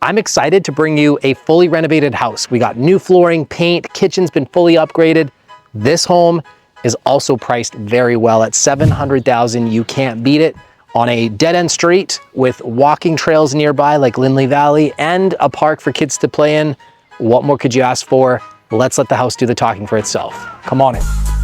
I'm excited to bring you a fully renovated house. We got new flooring, paint, kitchen's been fully upgraded. This home is also priced very well at $700,000. You can't beat it. On a dead-end street with walking trails nearby like Linley Valley and a park for kids to play in. What more could you ask for? Let's let the house do the talking for itself. Come on in.